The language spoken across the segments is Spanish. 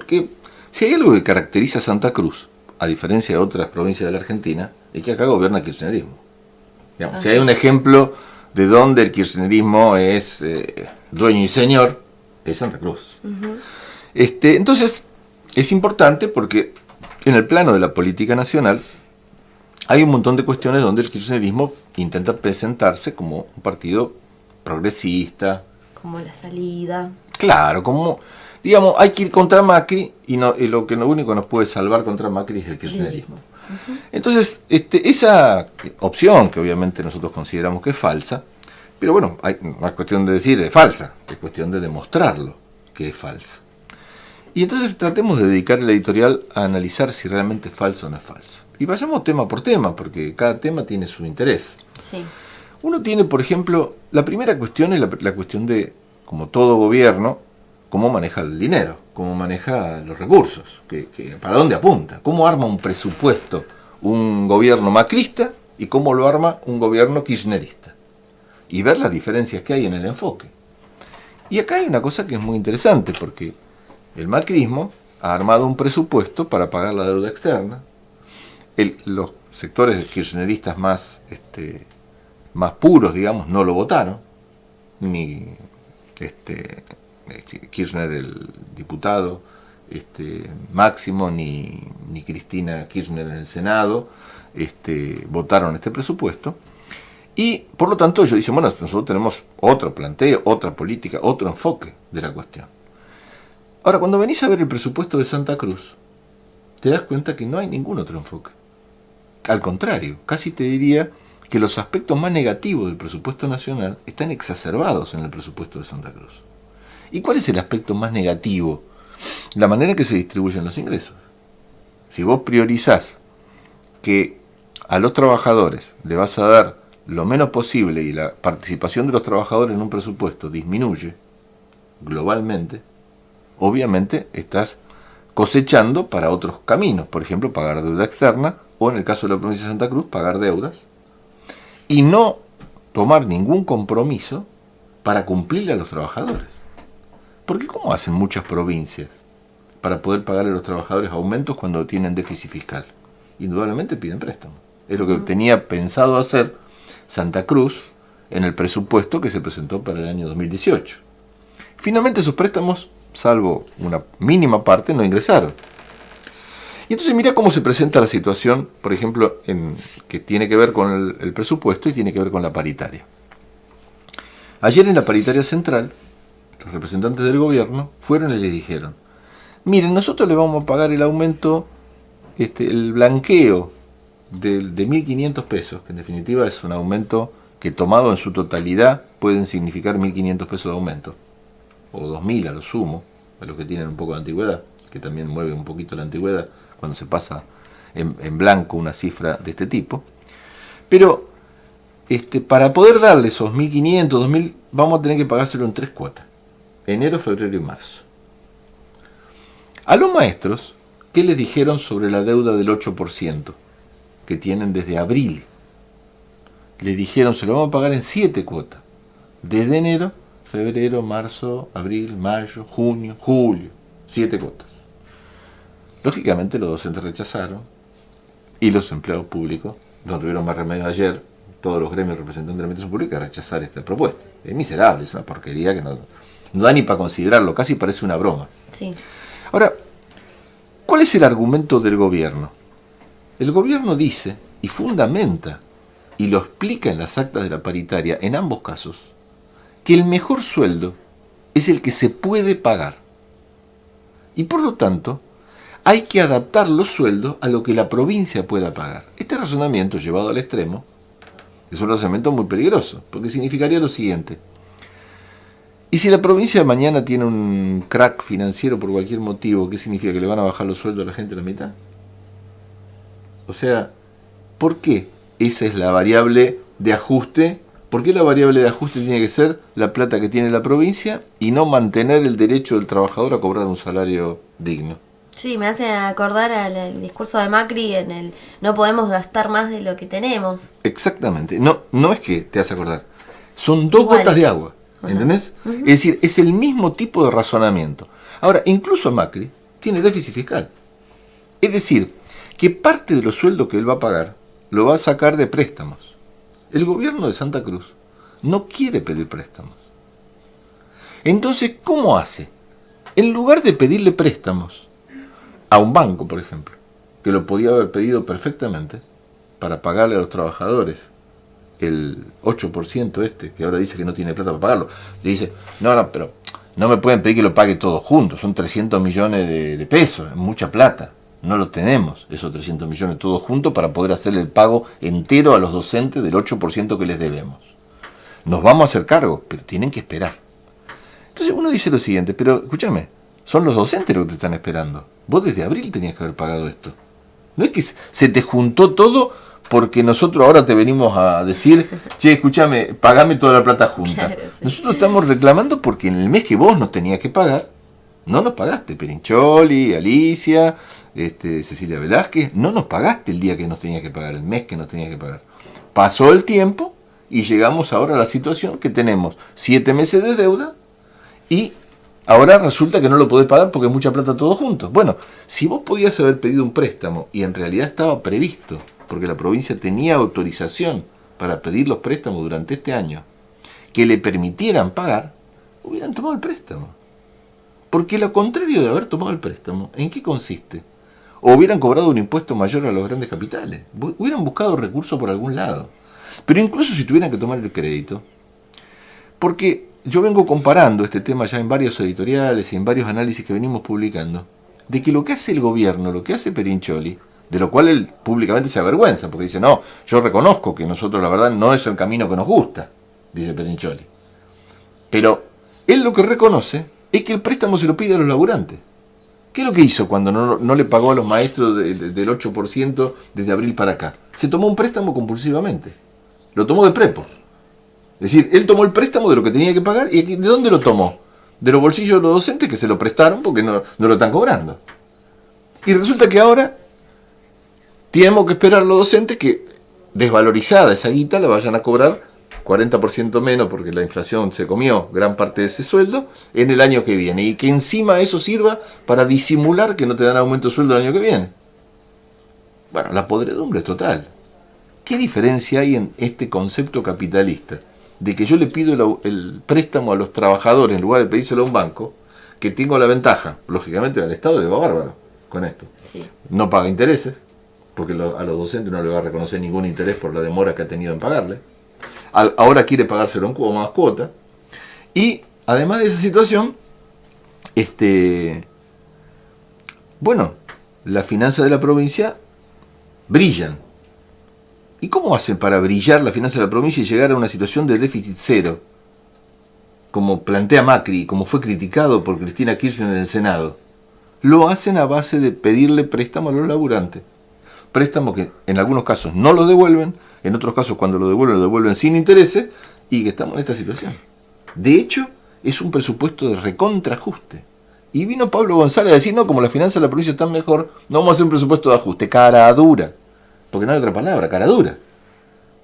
Porque si hay algo que caracteriza a Santa Cruz, a diferencia de otras provincias de la Argentina, es que acá gobierna el kirchnerismo. Digamos, si hay un ejemplo de donde el kirchnerismo es dueño y señor, es Santa Cruz. Entonces, es importante porque en el plano de la política nacional hay un montón de cuestiones donde el kirchnerismo intenta presentarse como un partido progresista. Como la salida. Claro, como, digamos, hay que ir contra Macri y lo único que nos puede salvar contra Macri es el kirchnerismo. Entonces, esa opción, que obviamente nosotros consideramos que es falsa, pero bueno, no es cuestión de decir es falsa, es cuestión de demostrarlo que es falsa. Y entonces tratemos de dedicar el editorial a analizar si realmente es falso o no es falso. Y vayamos tema por tema, porque cada tema tiene su interés. Sí. Uno tiene, por ejemplo, la primera cuestión es la cuestión de, como todo gobierno, cómo maneja el dinero, cómo maneja los recursos, para dónde apunta, cómo arma un presupuesto un gobierno macrista y cómo lo arma un gobierno kirchnerista. Y ver las diferencias que hay en el enfoque. Y acá hay una cosa que es muy interesante, porque el macrismo ha armado un presupuesto para pagar la deuda externa. Los sectores kirchneristas más puros, digamos, no lo votaron, ni Kirchner, el diputado Máximo, ni Cristina Kirchner en el Senado votaron este presupuesto. Y por lo tanto ellos dicen, bueno, nosotros tenemos otro planteo, otra política, otro enfoque de la cuestión. Ahora, cuando venís a ver el presupuesto de Santa Cruz, te das cuenta que no hay ningún otro enfoque. Al contrario, casi te diría que los aspectos más negativos del presupuesto nacional están exacerbados en el presupuesto de Santa Cruz. ¿Y cuál es el aspecto más negativo? La manera en que se distribuyen los ingresos. Si vos priorizás que a los trabajadores le vas a dar lo menos posible y la participación de los trabajadores en un presupuesto disminuye globalmente, obviamente estás cosechando para otros caminos, por ejemplo, pagar deuda externa, o en el caso de la provincia de Santa Cruz, pagar deudas, y no tomar ningún compromiso para cumplirle a los trabajadores. Porque ¿cómo hacen muchas provincias para poder pagarle a los trabajadores aumentos cuando tienen déficit fiscal? Indudablemente piden préstamo. Es lo que tenía pensado hacer Santa Cruz en el presupuesto que se presentó para el año 2018. Finalmente esos préstamos, salvo una mínima parte, no ingresaron. Y entonces mira cómo se presenta la situación, por ejemplo, que tiene que ver con el presupuesto y tiene que ver con la paritaria. Ayer en la paritaria central, los representantes del gobierno fueron y les dijeron, miren, nosotros le vamos a pagar el aumento, el blanqueo de 1.500 pesos, que en definitiva es un aumento que tomado en su totalidad pueden significar 1.500 pesos de aumento, o 2.000 a lo sumo, a los que tienen un poco de antigüedad, que también mueve un poquito la antigüedad cuando se pasa en blanco una cifra de este tipo. Pero para poder darle esos 1.500, 2.000, vamos a tener que pagárselo en 3 cuotas, enero, febrero y marzo. A los maestros, ¿qué les dijeron sobre la deuda del 8% que tienen desde abril? Les dijeron, se lo vamos a pagar en 7 cuotas, desde enero, febrero, marzo, abril, mayo, junio, julio, 7 cuotas. Lógicamente los docentes rechazaron y los empleados públicos no tuvieron más remedio ayer, todos los gremios representantes de la administración pública, a rechazar esta propuesta. Es miserable, es una porquería que no da ni para considerarlo, casi parece una broma. Sí. Ahora, ¿cuál es el argumento del gobierno? El gobierno dice y fundamenta y lo explica en las actas de la paritaria, en ambos casos, que el mejor sueldo es el que se puede pagar. Y por lo tanto, hay que adaptar los sueldos a lo que la provincia pueda pagar. Este razonamiento llevado al extremo es un razonamiento muy peligroso, porque significaría lo siguiente. ¿Y si la provincia de mañana tiene un crack financiero por cualquier motivo, qué significa? ¿Que le van a bajar los sueldos a la gente a la mitad? O sea, ¿por qué esa es la variable de ajuste? ¿Por qué la variable de ajuste tiene que ser la plata que tiene la provincia y no mantener el derecho del trabajador a cobrar un salario digno? Sí, me hace acordar al discurso de Macri en el no podemos gastar más de lo que tenemos. Exactamente. No es que te hace acordar. Son dos gotas de agua. ¿Entendés? Es decir, es el mismo tipo de razonamiento. Ahora, incluso Macri, tiene déficit fiscal. Es decir, que parte de los sueldos que él va a pagar lo va a sacar de préstamos. El gobierno de Santa Cruz no quiere pedir préstamos. Entonces, ¿cómo hace? En lugar de pedirle préstamos a un banco, por ejemplo, que lo podía haber pedido perfectamente para pagarle a los trabajadores el 8% que ahora dice que no tiene plata para pagarlo, le dice, no, pero no me pueden pedir que lo pague todo junto, son 300 millones de pesos, es mucha plata, no lo tenemos, esos 300 millones todos juntos para poder hacerle el pago entero a los docentes del 8% que les debemos. Nos vamos a hacer cargo, pero tienen que esperar. Entonces uno dice lo siguiente, pero escúchame, son los docentes los que te están esperando. Vos desde abril tenías que haber pagado esto. No es que se te juntó todo porque nosotros ahora te venimos a decir, che, escúchame, pagame toda la plata junta. Claro, sí. Nosotros estamos reclamando porque en el mes que vos nos tenías que pagar, no nos pagaste. Perincholi, Alicia, Cecilia Velázquez, no nos pagaste el día que nos tenías que pagar, el mes que nos tenías que pagar. Pasó el tiempo y llegamos ahora a la situación que tenemos 7 meses de deuda y ahora resulta que no lo podés pagar porque es mucha plata todo junto. Bueno, si vos podías haber pedido un préstamo y en realidad estaba previsto, porque la provincia tenía autorización para pedir los préstamos durante este año, que le permitieran pagar, hubieran tomado el préstamo. Porque lo contrario de haber tomado el préstamo, ¿en qué consiste? O hubieran cobrado un impuesto mayor a los grandes capitales, hubieran buscado recursos por algún lado. Pero incluso si tuvieran que tomar el crédito, porque yo vengo comparando este tema ya en varios editoriales y en varios análisis que venimos publicando, de que lo que hace el gobierno, lo que hace Perincholi, de lo cual él públicamente se avergüenza, porque dice, no, yo reconozco que nosotros la verdad no es el camino que nos gusta, dice Perincholi. Pero él lo que reconoce es que el préstamo se lo pide a los laburantes. ¿Qué es lo que hizo cuando no le pagó a los maestros del 8% desde abril para acá? Se tomó un préstamo compulsivamente. Lo tomó de prepo. Es decir, él tomó el préstamo de lo que tenía que pagar y ¿de dónde lo tomó? De los bolsillos de los docentes que se lo prestaron porque no lo están cobrando. Y resulta que ahora tenemos que esperar los docentes que, desvalorizada esa guita, la vayan a cobrar 40% menos porque la inflación se comió gran parte de ese sueldo en el año que viene. Y que encima eso sirva para disimular que no te dan aumento de sueldo el año que viene. Bueno, la podredumbre es total. ¿Qué diferencia hay en este concepto capitalista de que yo le pido el préstamo a los trabajadores en lugar de pedírselo a un banco, que tengo la ventaja, lógicamente al Estado le va bárbaro con esto? Sí. No paga intereses, porque a los docentes no le va a reconocer ningún interés por la demora que ha tenido en pagarle. Ahora quiere pagárselo en más cuota. Y además de esa situación, bueno, las finanzas de la provincia brillan. ¿Y cómo hacen para brillar las finanzas de la provincia y llegar a una situación de déficit cero? Como plantea Macri, como fue criticado por Cristina Kirchner en el Senado. Lo hacen a base de pedirle préstamo a los laburantes. Préstamo que en algunos casos no lo devuelven, en otros casos cuando lo devuelven sin intereses, y que estamos en esta situación. De hecho, es un presupuesto de recontraajuste. Y vino Pablo González a decir, no, como las finanzas de la provincia están mejor, no vamos a hacer un presupuesto de ajuste, cara dura. Porque no hay otra palabra, cara dura.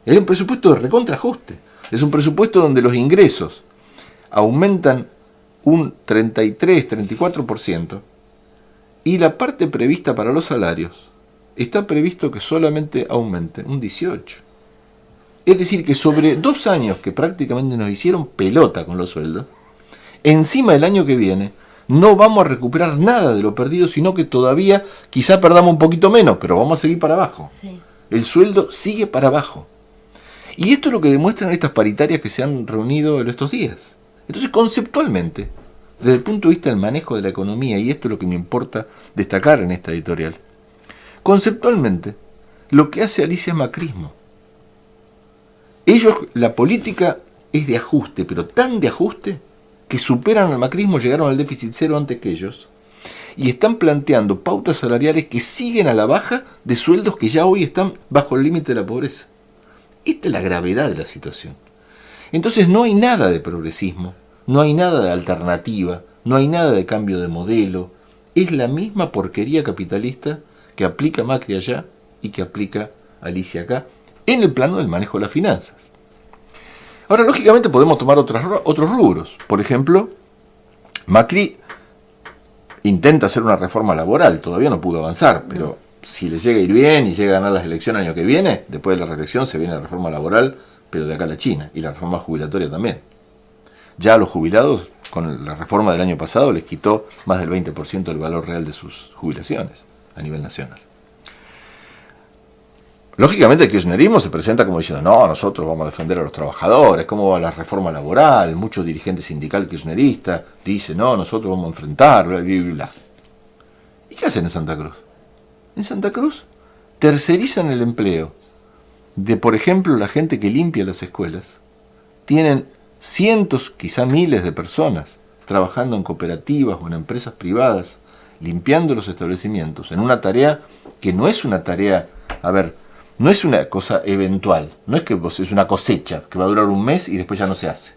Es un presupuesto de recontraajuste. Es un presupuesto donde los ingresos aumentan un 33-34% y la parte prevista para los salarios está previsto que solamente aumente un 18%. Es decir, que sobre 2 años que prácticamente nos hicieron pelota con los sueldos, encima del año que viene no vamos a recuperar nada de lo perdido, sino que todavía quizá perdamos un poquito menos, pero vamos a seguir para abajo. Sí. El sueldo sigue para abajo. Y esto es lo que demuestran estas paritarias que se han reunido en estos días. Entonces, conceptualmente, desde el punto de vista del manejo de la economía, y esto es lo que me importa destacar en esta editorial, conceptualmente, lo que hace Alicia es macrismo. Ellos, la política es de ajuste, pero tan de ajuste que superan al macrismo, llegaron al déficit cero antes que ellos, y están planteando pautas salariales que siguen a la baja de sueldos que ya hoy están bajo el límite de la pobreza. Esta es la gravedad de la situación. Entonces no hay nada de progresismo, no hay nada de alternativa, no hay nada de cambio de modelo. Es la misma porquería capitalista que aplica Macri allá y que aplica Alicia acá, en el plano del manejo de las finanzas. Ahora, lógicamente, podemos tomar otros rubros. Por ejemplo, Macri intenta hacer una reforma laboral, todavía no pudo avanzar, pero si le llega a ir bien y llega a ganar las elecciones el año que viene, después de la reelección se viene la reforma laboral, pero de acá a la China, y la reforma jubilatoria también. Ya a los jubilados, con la reforma del año pasado, les quitó más del 20% del valor real de sus jubilaciones a nivel nacional. Lógicamente el kirchnerismo se presenta como diciendo, no, nosotros vamos a defender a los trabajadores, ¿cómo va la reforma laboral? Muchos dirigentes sindicales kirchneristas dicen, no, nosotros vamos a enfrentar, bla, bla, bla. ¿Y qué hacen en Santa Cruz? En Santa Cruz tercerizan el empleo de, por ejemplo, la gente que limpia las escuelas. Tienen cientos, quizá miles de personas trabajando en cooperativas o en empresas privadas, limpiando los establecimientos, en una tarea que no es una tarea, no es una cosa eventual, no es que es una cosecha que va a durar un mes y después ya no se hace.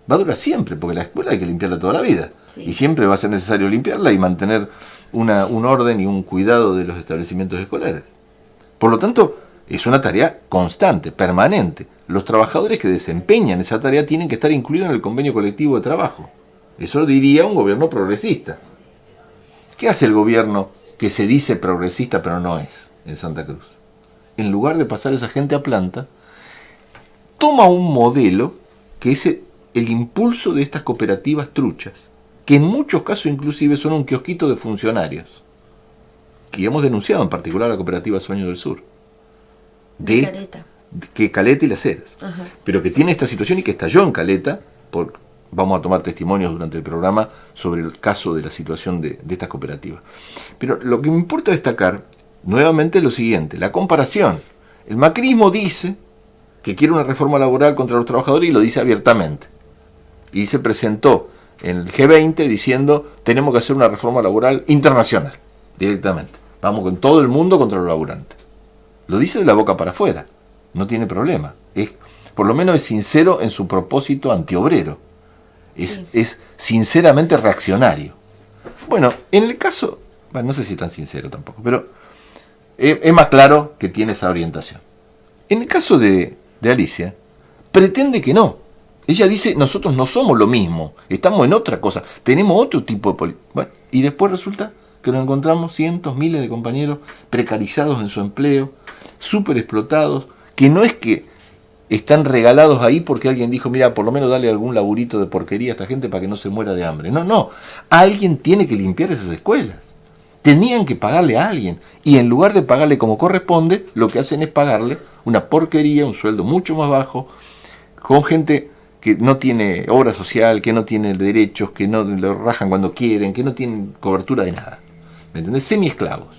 Va a durar siempre, porque la escuela hay que limpiarla toda la vida. Sí. Y siempre va a ser necesario limpiarla y mantener un orden y un cuidado de los establecimientos escolares. Por lo tanto, es una tarea constante, permanente. Los trabajadores que desempeñan esa tarea tienen que estar incluidos en el convenio colectivo de trabajo. Eso lo diría un gobierno progresista. ¿Qué hace el gobierno que se dice progresista pero no es en Santa Cruz? En lugar de pasar a esa gente a planta, toma un modelo que es el impulso de estas cooperativas truchas, que en muchos casos inclusive son un kiosquito de funcionarios. Y hemos denunciado en particular a la cooperativa Sueño del Sur. De Caleta. Que Caleta y Las Heras. Ajá. Pero que tiene esta situación y que estalló en Caleta, vamos a tomar testimonios durante el programa sobre el caso de la situación de estas cooperativas. Pero lo que me importa destacar nuevamente es lo siguiente, la comparación. El macrismo dice que quiere una reforma laboral contra los trabajadores y lo dice abiertamente. Y se presentó en el G20 diciendo tenemos que hacer una reforma laboral internacional, directamente. Vamos con todo el mundo contra los laburantes. Lo dice de la boca para afuera, no tiene problema. Por lo menos es sincero en su propósito antiobrero. Es sinceramente reaccionario. Bueno, en el caso, no sé si es tan sincero tampoco, pero es más claro que tiene esa orientación. En el caso de Alicia, pretende que no. Ella dice, nosotros no somos lo mismo, estamos en otra cosa, tenemos otro tipo de política. Bueno, y después resulta que nos encontramos cientos, miles de compañeros precarizados en su empleo, súper explotados, que no es que están regalados ahí porque alguien dijo, mira, por lo menos dale algún laburito de porquería a esta gente para que no se muera de hambre. No, alguien tiene que limpiar esas escuelas. Tenían que pagarle a alguien, y en lugar de pagarle como corresponde, lo que hacen es pagarle una porquería, un sueldo mucho más bajo, con gente que no tiene obra social, que no tiene derechos, que no lo rajan cuando quieren, que no tienen cobertura de nada. ¿Me entendés? Semi-esclavos.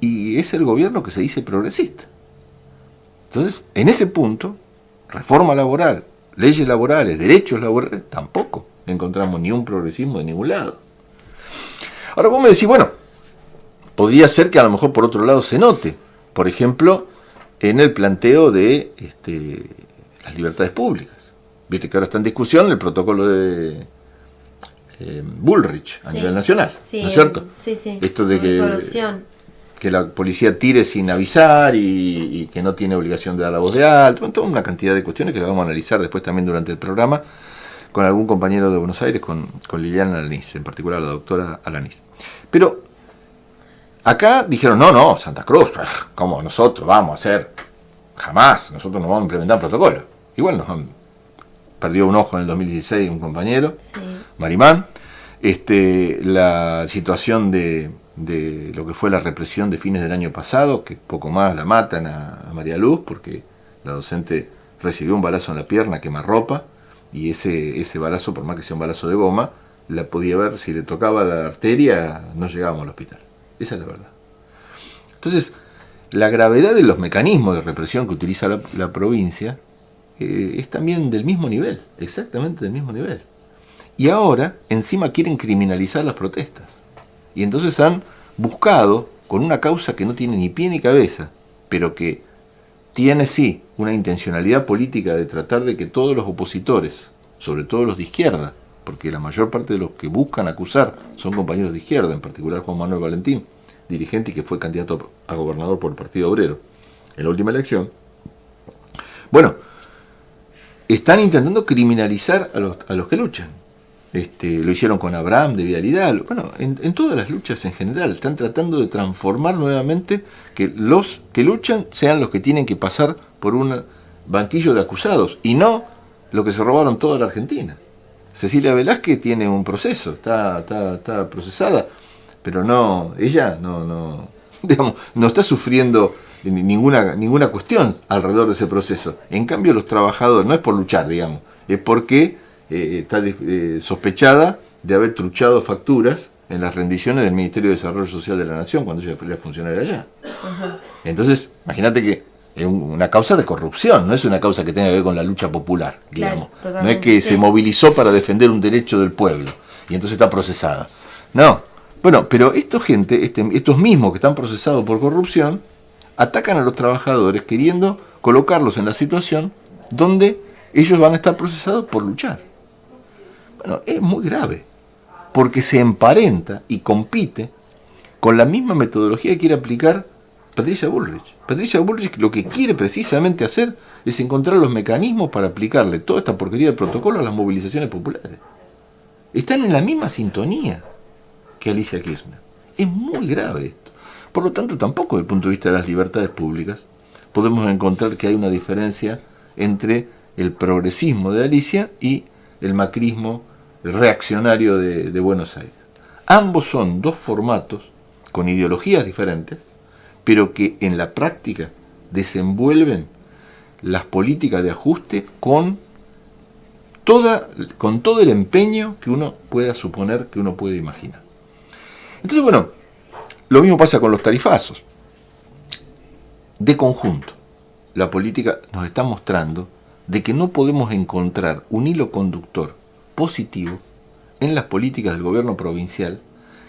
Y es el gobierno que se dice progresista. Entonces, en ese punto, reforma laboral, leyes laborales, derechos laborales, tampoco encontramos ni un progresismo de ningún lado. Ahora vos me decís, bueno, podría ser que a lo mejor por otro lado se note, por ejemplo, en el planteo de las libertades públicas. Viste que ahora está en discusión el protocolo de Bullrich a nivel nacional, sí, ¿no es cierto? Sí. Esto de que la policía tire sin avisar y que no tiene obligación de dar la voz de alto, toda una cantidad de cuestiones que las vamos a analizar después también durante el programa con algún compañero de Buenos Aires, con Liliana Alanís, en particular la doctora Alanís. Pero acá dijeron, no, Santa Cruz, ¿cómo nosotros vamos a hacer? Jamás, nosotros no vamos a implementar protocolo. Igual nos han perdió un ojo en el 2016 un compañero, sí. Marimán. La situación de lo que fue la represión de fines del año pasado, que poco más la matan a María Luz, porque la docente recibió un balazo en la pierna, quemarropa, y ese balazo, por más que sea un balazo de goma, la podía ver, si le tocaba la arteria, no llegábamos al hospital. Esa es la verdad. Entonces, la gravedad de los mecanismos de represión que utiliza la provincia es también del mismo nivel, exactamente del mismo nivel. Y ahora, encima quieren criminalizar las protestas. Y entonces han buscado, con una causa que no tiene ni pie ni cabeza, pero que tiene sí una intencionalidad política de tratar de que todos los opositores, sobre todo los de izquierda, porque la mayor parte de los que buscan acusar son compañeros de izquierda, en particular Juan Manuel Valentín, dirigente y que fue candidato a gobernador por el Partido Obrero en la última elección. Bueno, están intentando criminalizar a los que luchan. lo hicieron con Abraham de Vidal. Bueno, en todas las luchas en general están tratando de transformar nuevamente que los que luchan sean los que tienen que pasar por un banquillo de acusados y no lo que se robaron toda la Argentina. Cecilia Velázquez tiene un proceso, está procesada, pero no, ella no, digamos, no está sufriendo ninguna cuestión alrededor de ese proceso. En cambio, los trabajadores, no es por luchar, digamos, es porque está sospechada de haber truchado facturas en las rendiciones del Ministerio de Desarrollo Social de la Nación cuando ella era funcionaria allá. Ajá. Entonces, imagínate que es una causa de corrupción, no es una causa que tenga que ver con la lucha popular, digamos. Claro, no es que se movilizó para defender un derecho del pueblo y entonces está procesada. No. Bueno, pero estos mismos que están procesados por corrupción atacan a los trabajadores queriendo colocarlos en la situación donde ellos van a estar procesados por luchar. Bueno, es muy grave, porque se emparenta y compite con la misma metodología que quiere aplicar Patricia Bullrich. Patricia Bullrich lo que quiere precisamente hacer es encontrar los mecanismos para aplicarle toda esta porquería de protocolo a las movilizaciones populares. Están en la misma sintonía que Alicia Kirchner. Es muy grave esto. Por lo tanto, tampoco desde el punto de vista de las libertades públicas podemos encontrar que hay una diferencia entre el progresismo de Alicia y el macrismo reaccionario de Buenos Aires. Ambos son dos formatos con ideologías diferentes, pero que en la práctica desenvuelven las políticas de ajuste con todo el empeño que uno pueda suponer, que uno puede imaginar. Entonces, bueno, lo mismo pasa con los tarifazos. De conjunto, la política nos está mostrando de que no podemos encontrar un hilo conductor positivo en las políticas del gobierno provincial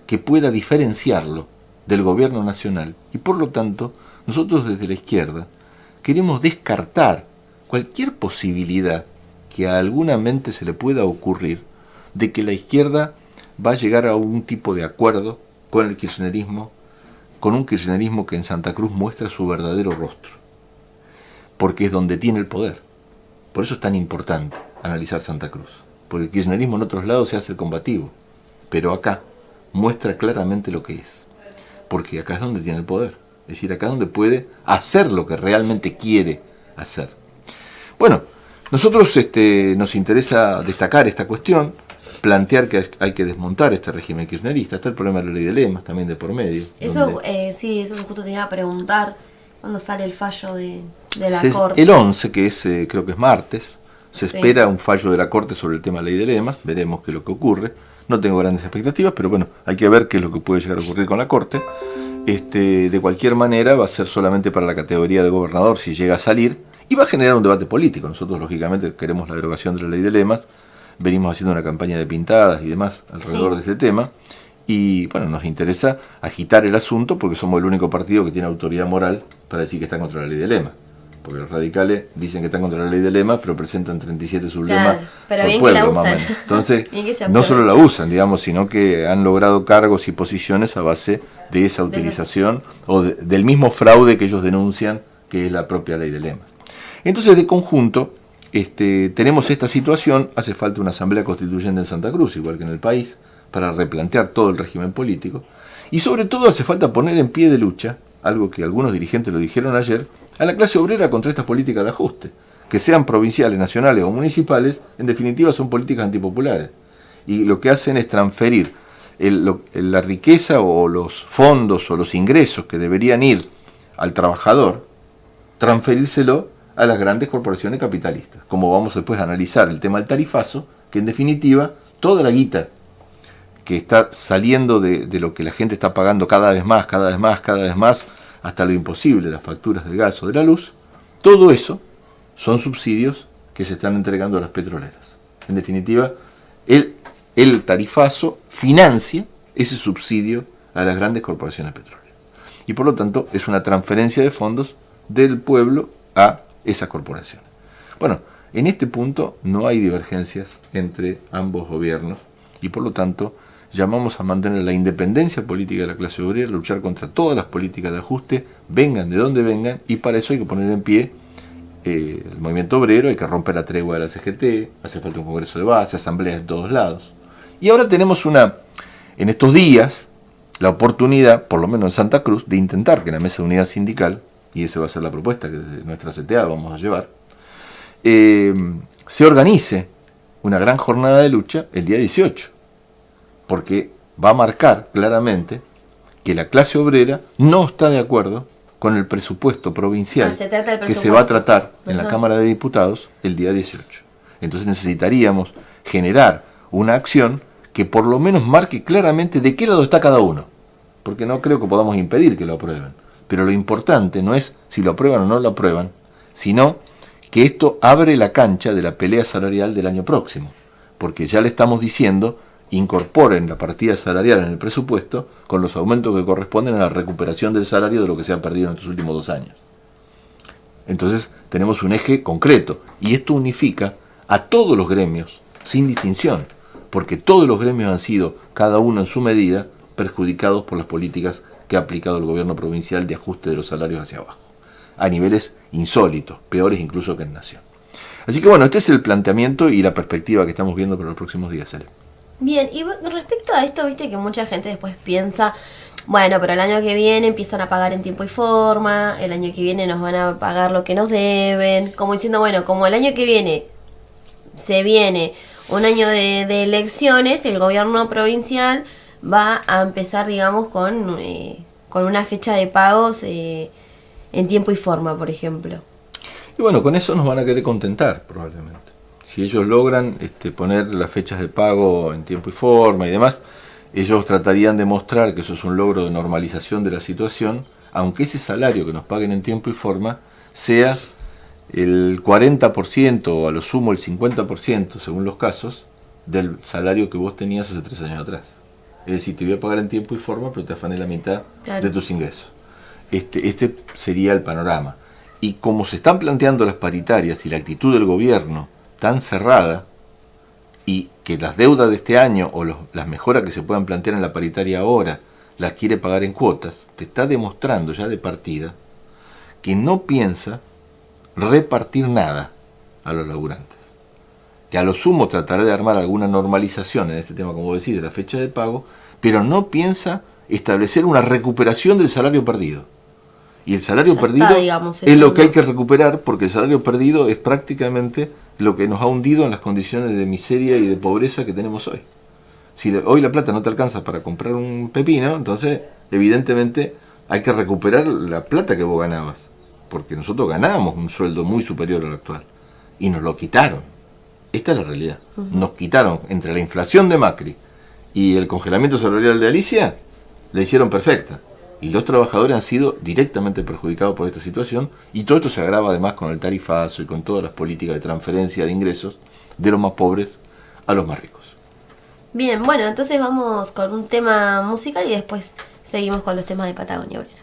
que pueda diferenciarlo del gobierno nacional, y por lo tanto nosotros desde la izquierda queremos descartar cualquier posibilidad que a alguna mente se le pueda ocurrir de que la izquierda va a llegar a un tipo de acuerdo con el kirchnerismo, con un kirchnerismo que en Santa Cruz muestra su verdadero rostro, porque es donde tiene el poder. Por eso es tan importante analizar Santa Cruz, porque el kirchnerismo en otros lados se hace el combativo, pero acá muestra claramente lo que es, porque acá es donde tiene el poder, es decir, acá es donde puede hacer lo que realmente quiere hacer. Bueno, nosotros nos interesa destacar esta cuestión, plantear que hay que desmontar este régimen kirchnerista. Está el problema de la ley de lemas también de por medio. Eso, sí, eso justo te iba a preguntar, ¿cuándo sale el fallo de la Corte? El 11, que es creo que es martes, se espera un fallo de la Corte sobre el tema de la ley de lemas, veremos qué es lo que ocurre. No tengo grandes expectativas, pero bueno, hay que ver qué es lo que puede llegar a ocurrir con la Corte. De cualquier manera va a ser solamente para la categoría de gobernador si llega a salir, y va a generar un debate político. Nosotros lógicamente queremos la derogación de la ley de lemas, venimos haciendo una campaña de pintadas y demás alrededor de este tema, y bueno, nos interesa agitar el asunto porque somos el único partido que tiene autoridad moral para decir que están contra la ley de lemas, porque los radicales dicen que están contra la ley de lemas, pero presentan 37 sublemas pero por bien pueblo, que la usan. Entonces, no solo la usan, digamos, sino que han logrado cargos y posiciones a base de esa utilización o del mismo fraude que ellos denuncian, que es la propia ley de lemas. Entonces, de conjunto, tenemos esta situación. Hace falta una asamblea constituyente en Santa Cruz, igual que en el país, para replantear todo el régimen político, y sobre todo hace falta poner en pie de lucha, algo que algunos dirigentes lo dijeron ayer, a la clase obrera contra estas políticas de ajuste, que sean provinciales, nacionales o municipales, en definitiva son políticas antipopulares, y lo que hacen es transferir la riqueza o los fondos o los ingresos que deberían ir al trabajador, transferírselo a las grandes corporaciones capitalistas, como vamos después a analizar el tema del tarifazo, que en definitiva toda la guita que está saliendo de lo que la gente está pagando cada vez más, hasta lo imposible, las facturas del gas o de la luz, todo eso son subsidios que se están entregando a las petroleras. En definitiva, el tarifazo financia ese subsidio a las grandes corporaciones petroleras. Y por lo tanto es una transferencia de fondos del pueblo a esas corporaciones. Bueno, en este punto no hay divergencias entre ambos gobiernos y por lo tanto llamamos a mantener la independencia política de la clase obrera, luchar contra todas las políticas de ajuste, vengan de donde vengan, y para eso hay que poner en pie el movimiento obrero, hay que romper la tregua de la CGT, hace falta un congreso de base, asambleas de todos lados. Y ahora tenemos en estos días, la oportunidad, por lo menos en Santa Cruz, de intentar que la Mesa de Unidad Sindical, y esa va a ser la propuesta que desde nuestra CTA vamos a llevar, se organice una gran jornada de lucha el día 18, porque va a marcar claramente que la clase obrera no está de acuerdo con el presupuesto provincial que se va a tratar en la Cámara de Diputados el día 18. Entonces necesitaríamos generar una acción que por lo menos marque claramente de qué lado está cada uno, porque no creo que podamos impedir que lo aprueben. Pero lo importante no es si lo aprueban o no lo aprueban, sino que esto abre la cancha de la pelea salarial del año próximo, porque ya le estamos diciendo, incorporen la partida salarial en el presupuesto con los aumentos que corresponden a la recuperación del salario de lo que se ha perdido en estos últimos 2 años. Entonces tenemos un eje concreto, y esto unifica a todos los gremios, sin distinción, porque todos los gremios han sido, cada uno en su medida, perjudicados por las políticas que ha aplicado el gobierno provincial de ajuste de los salarios hacia abajo, a niveles insólitos, peores incluso que en Nación. Así que bueno, este es el planteamiento y la perspectiva que estamos viendo para los próximos días, Ale. Bien, y respecto a esto, viste que mucha gente después piensa, bueno, pero el año que viene empiezan a pagar en tiempo y forma, el año que viene nos van a pagar lo que nos deben, como diciendo, bueno, como el año que viene se viene un año de elecciones, el gobierno provincial va a empezar, digamos, con una fecha de pagos en tiempo y forma, por ejemplo. Y bueno, con eso nos van a querer contentar, probablemente. Si ellos logran poner las fechas de pago en tiempo y forma y demás, ellos tratarían de mostrar que eso es un logro de normalización de la situación, aunque ese salario que nos paguen en tiempo y forma sea el 40% o a lo sumo el 50%, según los casos, del salario que vos tenías hace 3 años atrás. Es decir, te voy a pagar en tiempo y forma, pero te afané la mitad de tus ingresos. Este sería el panorama. Y como se están planteando las paritarias y la actitud del gobierno tan cerrada, y que las deudas de este año o las mejoras que se puedan plantear en la paritaria ahora las quiere pagar en cuotas, te está demostrando ya de partida que no piensa repartir nada a los laburantes. Que a lo sumo tratará de armar alguna normalización en este tema, como vos decís, de la fecha de pago, pero no piensa establecer una recuperación del salario perdido. Y el salario perdido es lo que hay que recuperar, porque el salario perdido es prácticamente lo que nos ha hundido en las condiciones de miseria y de pobreza que tenemos hoy. Si hoy la plata no te alcanza para comprar un pepino, entonces evidentemente hay que recuperar la plata que vos ganabas, porque nosotros ganábamos un sueldo muy superior al actual y nos lo quitaron. Esta es la realidad. Nos quitaron, entre la inflación de Macri y el congelamiento salarial de Alicia, la hicieron perfecta. Y los trabajadores han sido directamente perjudicados por esta situación, y todo esto se agrava además con el tarifazo y con todas las políticas de transferencia de ingresos de los más pobres a los más ricos. Bien, bueno, entonces vamos con un tema musical y después seguimos con los temas de Patagonia Obrera.